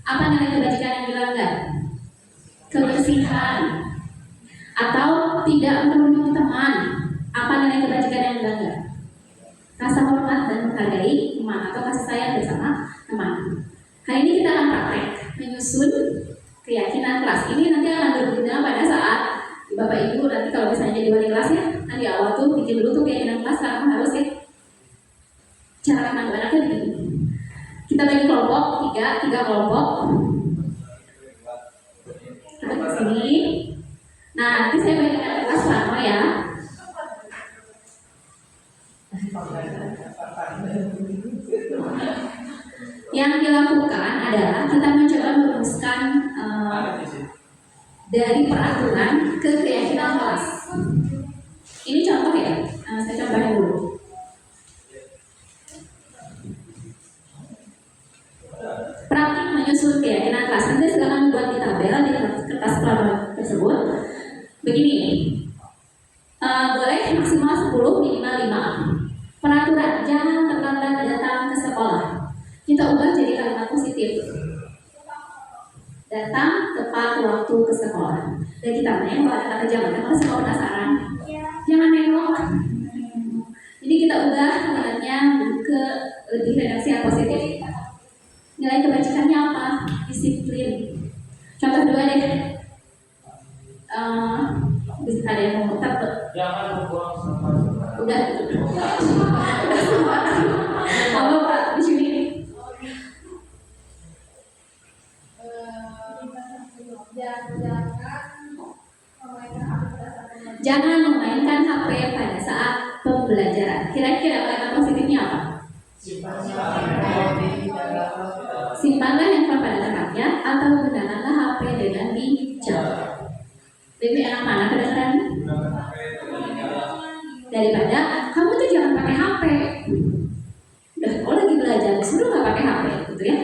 apa nilai kebajikan yang dilanggar? Kebersihan. Atau tidak menemui teman, apa nilai kebajikan yang dilanggar? Rasa hormat dan menghargai teman atau kasih sayang bersama teman. Hari ini kita akan praktek menyusun keyakinan kelas. Ini nanti akan berguna pada saat Bapak Ibu nanti kalau misalnya jadi wali kelas ya, nanti awal tuh bikin dulu tuh keyakinan kelas karena harus ya cara membantu anaknya begini. Kita Kita bagi kelompok, tiga kelompok. Kita ke sini. Nah, nanti saya bagi dengan kelas Plano ya. Yang dilakukan adalah kita mencoba merumuskan dari peraturan ke keyakinan kelas. Ini contoh ya, saya contohin dulu. Praktik menyusun keyakinan kelas. Nanti silakan buat di tabel di kertas Plano tersebut. Begini, boleh maksimal 10, minimal 5. Peraturan, jangan terlambat datang ke sekolah. Kita ubah jadi kalimat positif. Datang tepat waktu ke sekolah. Dan kita nanya kalau ada kata jangan, kalau sekolah penasaran, jangan nengok. Jadi kita ubah kalimatnya ke lebih redaksi yang positif. Nilai kebajikannya apa? Disiplin. Contoh dua deh. Bisa ada yang mau takut? Jangan membuang sampah. Udah semua. Halo Pak, di sini. Jangan memainkan HP pada saat pembelajaran. Kira-kira kalimat positifnya apa? Simpanlah handphone pada tempatnya atau gunakanlah HP dengan bijak. Lebih enak mana kedengeran? Daripada kamu tuh jangan pakai HP. Udah, kalau lagi belajar, suruh nggak pakai HP, gitu ya.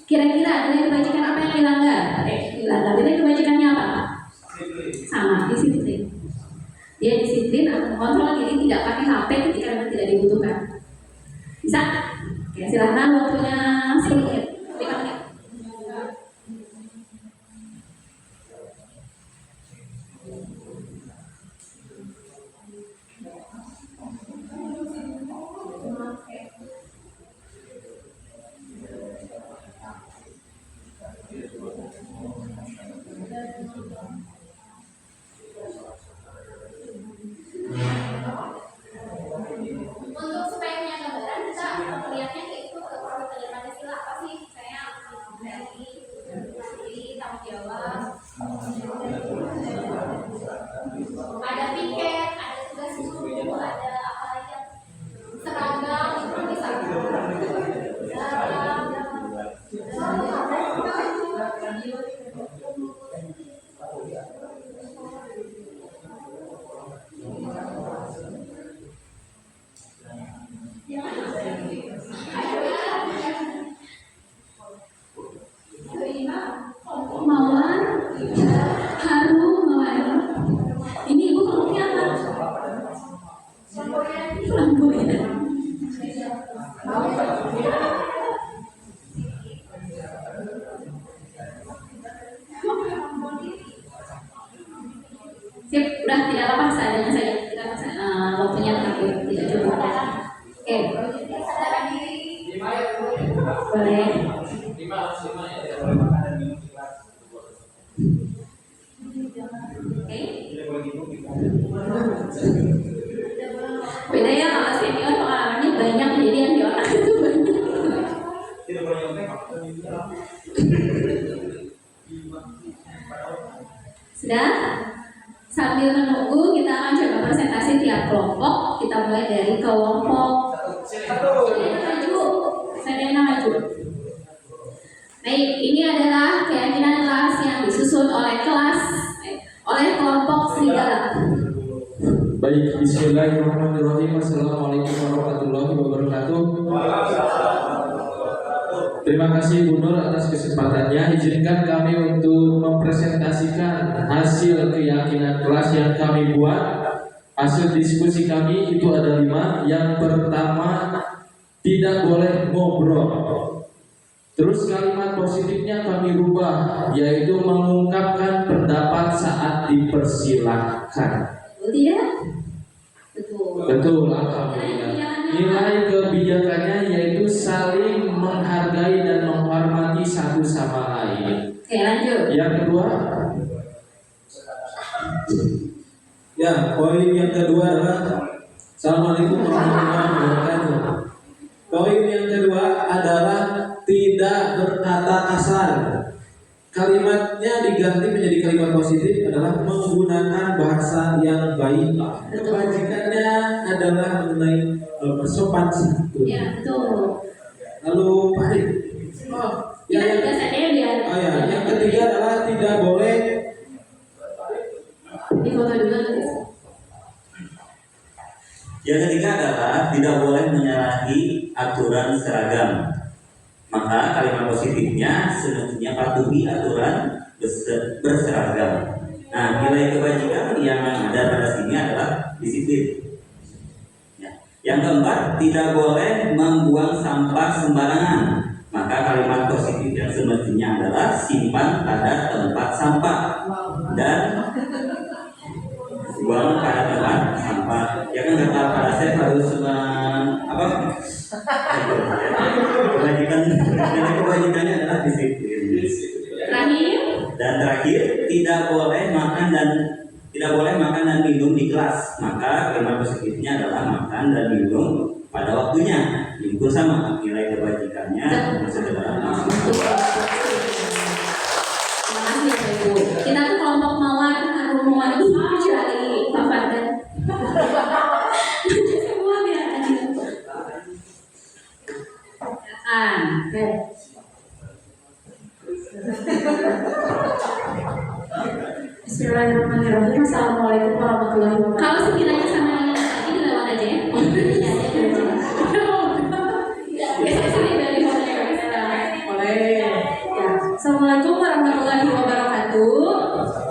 Kira-kira nilai kebajikan apa yang dilanggar? Dilanggar. Nilai kebajikannya apa? Sama, disiplin. Dia disiplin atau mengontrol diri tidak pakai HP ketika memang tidak dibutuhkan. Bisa? Oke, silakan waktunya 10 menit. 5 menit. Untuk supaya punya gambaran, kita melihatnya itu produk dari Pancasila apa sih? Saya dari tanggung jawab, ada piket, ada tugas guru, ada apa lagi? Seragam, itu bisa. Mawar, harum, mawar. Ini ibu kelompoknya apa? Flamboyan. Sip, udah tidak apa-apa seadanya saja. Kita waktunya tidak cukup. Oke. Boleh. Beda ya kalau senior pengalamannya banyak, jadi yang di otak itu banyak. Sudah? Sambil menunggu kita akan coba presentasi tiap kelompok. Kita mulai dari kelompok Sedena maju. Baik, ini adalah keyakinan kelas yang disusun oleh kelompok serigala. Baik, bismillahirrahmanirrahim. Assalamualaikum warahmatullahi wabarakatuh. Terima kasih Bu Nur atas kesempatannya. Izinkan kami untuk mempresentasikan hasil keyakinan kelas yang kami buat. Hasil diskusi kami itu ada 5. Yang pertama, tidak boleh ngobrol. Terus kalimat positifnya kami rubah, yaitu mengungkapkan pendapat saat dipersilahkan. Betul tidak? Betul. Betul, alhamdulillah. Nilai kebijakannya yaitu saling menghargai dan menghormati satu sama lain. Oke, lanjut. Yang kedua, Ya, poin yang kedua adalah Assalamualaikum warahmatullahi wabarakatuh. Poin yang kedua adalah kata kasar. Kalimatnya diganti menjadi kalimat positif adalah menggunakan bahasa yang baik. Kebajikannya adalah mengenai sopan santun. Ya, betul. Lalu baik. Kita juga saja biar Yang ketiga adalah tidak boleh di foto dulu guys. Yang ketiga adalah tidak boleh menyalahi aturan seragam. Maka kalimat positifnya semestinya patuhi aturan berseragam. Nah, nilai kebajikan yang ada pada sini adalah disiplin. Ya. Yang keempat, tidak boleh membuang sampah sembarangan. Maka kalimat positif yang semestinya adalah simpan pada tempat sampah dan buang pada tempat sampah. Ya kan kata pada saya harus kebajikannya adalah disiplin. Terakhir, Dan terakhir, tidak boleh makan dan minum di kelas. Maka kalimat positifnya adalah makan dan minum pada waktunya. Itu sama nilai kebajikannya sederhana. terima kasih ya Ibu. Kita tuh kelompok mawar rumah kecuali Pak Fardan. Semua biar adil. Bismillahirrahmanirrahim. Assalamualaikum warahmatullahi wabarakatuh. Kalau sekiranya sama yang tadi dilewat aja ya. Iya, biasanya sini dari Boleh. Ya. Assalamualaikum warahmatullahi wabarakatuh.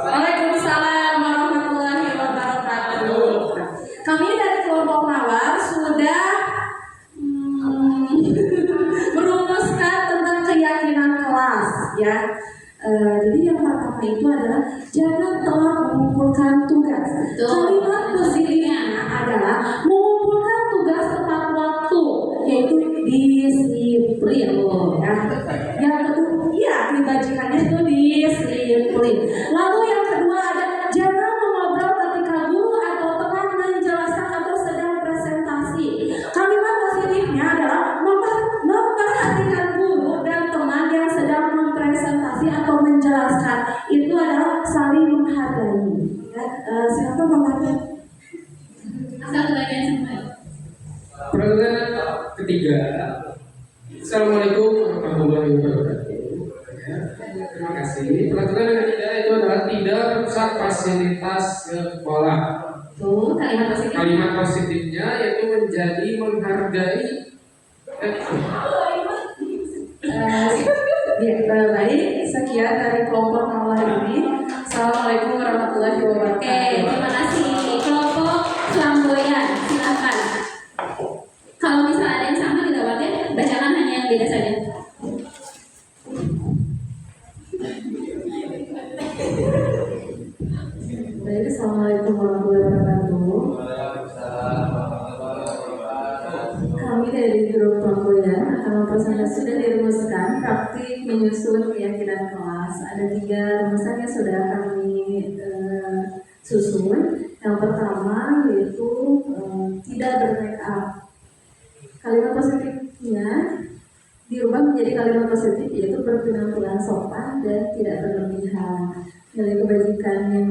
Waalaikumsalam warahmatullahi wabarakatuh. Kami dari kelompok mawar sudah merumuskan tentang keyakinan kelas, ya. Jadi yang pertama itu adalah jangan telat mengumpulkan tugas. Kalimat positifnya adalah mengumpulkan tugas tepat waktu, yaitu disiplin. Ya. Yang kedua, ya kebajikannya itu disiplin. Lalu yang kedua ada jangan mengobrol ketika guru atau teman menjelaskan atau sedang presentasi. Kalimat positifnya adalah memperhatikan guru dan teman yang sedang mempresentasi atau menjelaskan. Itu adalah saling menghargai. Ya, silakan menghargai. satu bagian semua. Peraturan ketiga. Assalamualaikum warahmatullahi wabarakatuh. Ya, terima kasih. Peraturan yang ketiga itu adalah tidak merusak fasilitas sekolah. Tuh, kalimat positif. Kalimat positifnya yaitu menjadi menghargai. Baik, sekian dari kelompok mawar ini. Assalamualaikum warahmatullahi Oke, wabarakatuh. terima kasih. Kelompok flamboyan, silakan. Kalau misalnya ada yang sama dilewatkan, bacakan hanya yang beda saja. Baik, assalamualaikum warahmatullahi wabarakatuh. Kami dari grup flamboyan akan mempresentasikan sudah dirumuskan praktik menyusun keyakinan kelas. Ada 3 rumusan yang sudah kami susun. Yang pertama yaitu tidak bermake up. Kalimat positifnya dirubah menjadi kalimat positif yaitu berpenampilan sopan dan tidak berlebihan. Nilai kebajikan yang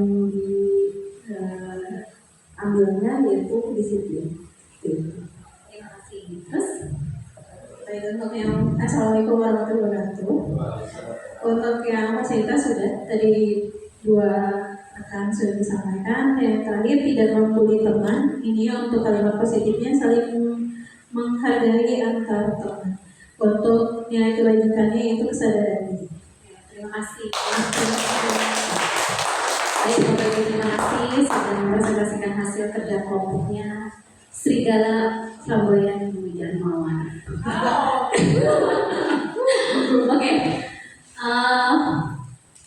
diambilnya yaitu disiplin. Terima kasih. Terus, Untuk yang Assalamualaikum warahmatullahi wabarakatuh. Untuk yang fasilitas sudah tadi 2 akan sudah disampaikan. Yang terakhir tidak membuli teman. Ini untuk kalimat positifnya saling menghargai antar teman. Untuk nilai kebajikannya itu kesadaran diri. terima kasih. Baik, Bapak Ibu, terima kasih sudah mempresentasikan hasil kerja kelompoknya Serigala Flamboyan Hujan Mawar. Oke,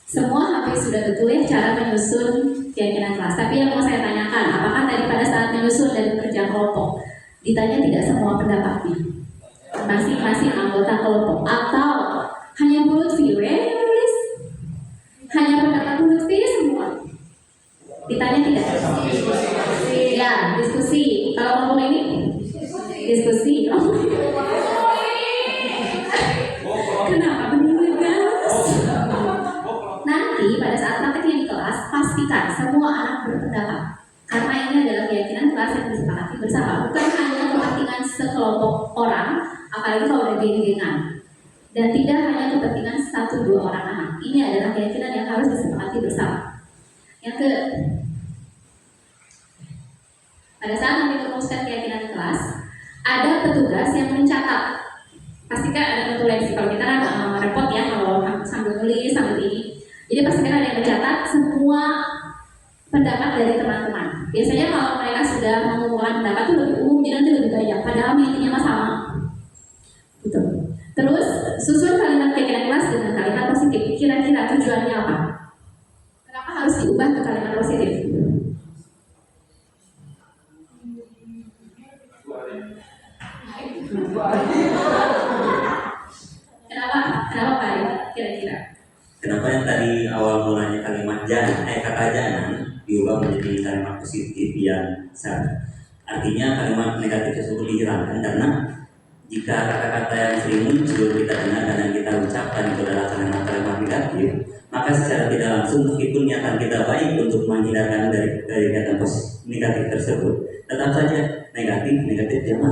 semua hampir sudah betul ya cara menyusun keyakinan kelas. Tapi yang mau saya tanyakan, apakah tadi pada saat menyusun dan bekerja kelompok ditanya tidak semua pendapatnya masing-masing anggota kelompok atau hanya Bu Lutfi yang nulis? Hanya pendapat Bu Lutfi semua? Ditanya tidak? Ya, diskusi. Kalau ngomong ini? Diskusi. Kenapa benar? disepakati bersama, bukan hanya kepentingan sekelompok orang, apalagi kalau udah geng-gengan, dan tidak hanya kepentingan 1-2 orang anak. Ini adalah keyakinan yang harus disepakati bersama. Yang ke pada saat nanti merumuskan keyakinan di kelas, ada petugas yang mencatat. Pastikan ada notulensi. Kalau kita kan repot ya kalau sambil nulis sambil ini. Jadi pastikan ada yang mencatat semua pendapat dari teman-teman. Biasanya kalau mereka sudah mengumpulkan pendapat itu lebih umum, jadi nanti lebih banyak. Padahal intinya mah sama. Gitu. Terus susun kalimat keyakinan kelas dengan kalimat positif. Kira-kira tujuannya apa? Kenapa harus diubah ke kalimat positif? Kenapa Pak? Kira-kira? Kenapa yang tadi awal mulanya kalimat kata jangan diubah menjadi kalimat positif yang sah? Artinya kalimat negatif tersebut dihilangkan karena jika kata-kata yang sering muncul kita dengar dan yang kita ucapkan itu adalah kalimat-kalimat negatif, maka secara tidak langsung meskipun niatan kita baik untuk menghindarkan dari kata negatif tersebut, tetap saja negatif jangan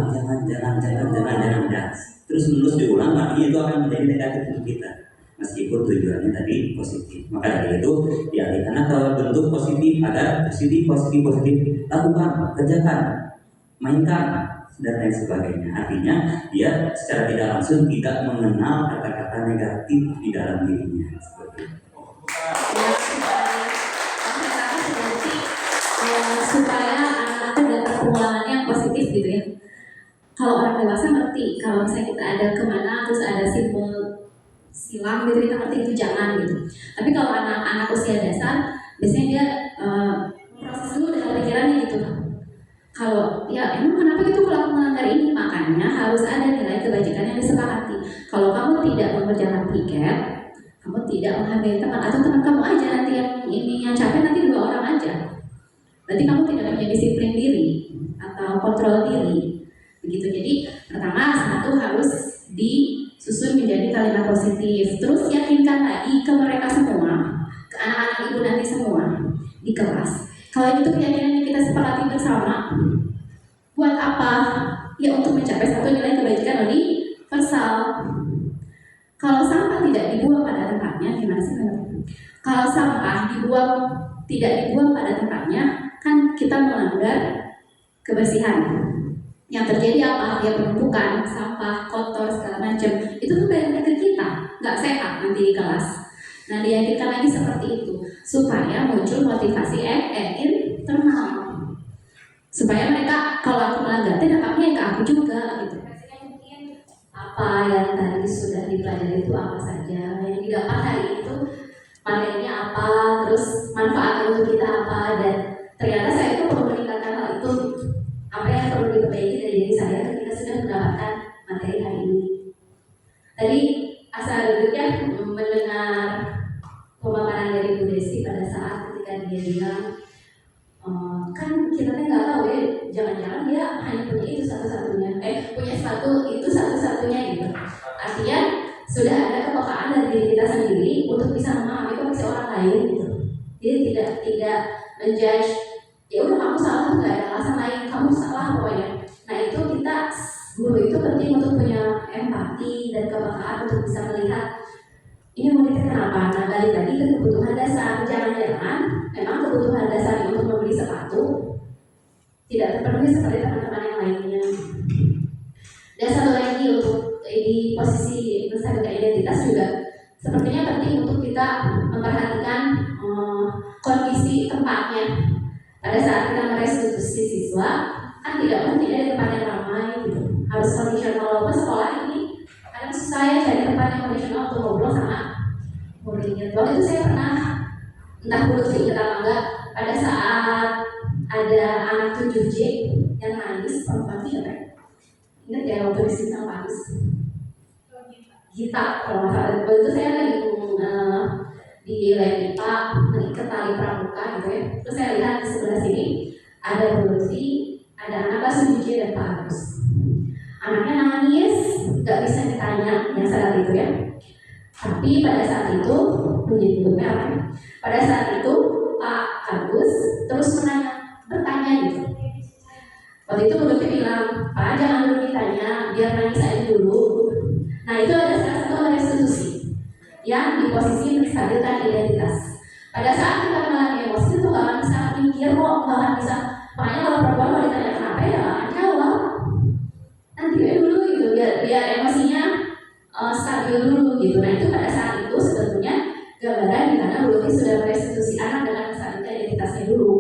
terus menerus diulang, artinya itu akan menjadi negatif untuk kita meskipun tujuannya tadi positif. Maka dari itu dialihkan ke bentuk positif agar positif lakukan, kerjakan, mainkan dan lain sebagainya. Artinya dia secara tidak langsung tidak mengenal kata-kata negatif di dalam dirinya. Seperti itu. Supaya anak ada pengulangannya yang positif gitu ya. Kalau orang dewasa ngerti, kalau misalnya kita ada kemana terus ada simbol silang gitu, kita ngerti itu jangan gitu. Tapi kalau anak-anak usia dasar, biasanya dia proses dulu dengan pikirannya gitu. Kalau ya emang kenapa gitu kalau aku melanggar ini, makanya harus ada nilai kebajikan yang disepakati. Kalau kamu tidak mengerjakan piket, kamu tidak menghargai teman atau teman kamu aja nanti yang capek nanti 2 orang aja. Berarti kamu tidak punya disiplin diri atau kontrol diri. Begitu. Jadi pertama satu harus disusun menjadi kalimat positif. Terus yakinkan lagi ke mereka semua, ke anak-anak ibu nanti semua di kelas. Kalau itu keyakinan yang kita sepakati bersama, buat apa? Ya untuk mencapai satu nilai kebajikan universal. Kalau sampah tidak dibuang pada tempatnya, gimana sih? Kalau sampah tidak dibuang pada tempatnya, kan kita melanggar kebersihan. Yang terjadi apa? Ya penumpukan sampah, kotor segala macam. Itu tuh dari kita, nggak sehat nanti di kelas. Nah, diyakinkan lagi seperti itu supaya muncul motivasi internal. Supaya mereka kalau aku melanggar, dampaknya ke aku juga gitu. Apa yang tadi sudah dipelajari itu apa saja, yang didapat hari itu panennya apa, terus manfaat untuk kita apa, dan ternyata saya itu perlu meningkatkan hal itu. Apa yang perlu diperbaiki dari diri saya ketika sudah mendapatkan materi hari ini. Tadi asal duduknya mendengar pemaparan dari Bu Desi pada saat ketika dia bilang kan kita nggak tahu ya, jangan-jangan dia hanya punya itu satu-satunya, punya itu satu-satunya gitu. Artinya sudah ada kepekaan dari diri kita sendiri untuk bisa memahami kondisi orang lain gitu. Jadi tidak menjudge, ya udah kamu salah tuh nggak ada alasan lain, kamu salah pokoknya. Nah itu kita guru itu penting untuk punya empati dan kepekaan untuk bisa melihat ini muridnya kenapa. Nah balik lagi ke kebutuhan dasar. Jangan-jangan memang kebutuhan dasar untuk membeli sepatu tidak terpenuhi seperti teman-teman yang lainnya. Dan satu lagi untuk di posisi menstabilkan identitas juga sepertinya penting untuk kita memperhatikan kondisi tempatnya. Pada saat kita merestitusi siswa, kan tidak mungkin ada tempat yang ramai gitu. Harus kondisional, walaupun sekolah ini kadang susah ya cari tempat yang kondisional untuk ngobrol sama muridnya. Waktu itu saya pernah, entah dulu ingat apa enggak, pada saat ada anak 7J yang nangis, perempuan itu siapa ya? Ingat ya waktu di sini sama Agus Gita, kalau nggak salah. Waktu itu saya lagi di Lenipa mengikat tali pramuka gitu ya. Terus saya lihat di sebelah sini ada Bu Lutfi, ada anak kelas 7J dan Pak Agus. Anaknya nangis, nggak bisa ditanya yang saat itu ya. Tapi pada saat itu menjadi apa? Pada saat itu Pak Agus terus bertanya gitu. Waktu itu Lutfi bilang, Pak jangan dulu ditanya, biar nangis aja dulu. Nah itu ada salah satu restitusi yang di posisi menstabilkan identitas. Pada saat kita mengalami emosi itu nggak bisa mikir kok, nggak bisa. Makanya kalau perempuan mau ditanya kenapa ya nggak jawab. Nanti dulu gitu, biar emosinya stabil dulu gitu. Nah itu pada saat itu sebetulnya gambaran di mana Lutfi sudah merestitusi anak dengan menstabilkan identitasnya dulu.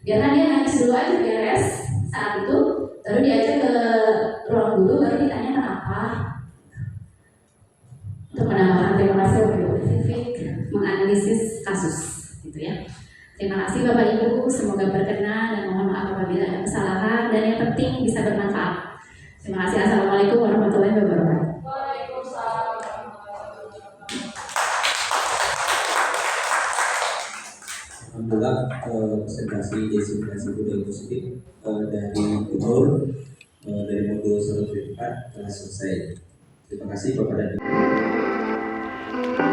Biarkan dia nangis dulu aja beres saat itu, baru diajak ke ruang guru, baru ditanya kenapa. Untuk menambahkan terima kasih lebih spesifik menganalisis kasus gitu ya. Terima kasih Bapak Ibu, semoga berkenan dan mohon maaf apabila ada kesalahan dan yang penting bisa bermanfaat. Terima kasih. Assalamualaikum warahmatullahi wabarakatuh. Alhamdulillah presentasi budaya positif dari Nur dari modul 1 telah selesai. Terima kasih Bapak dan Ibu.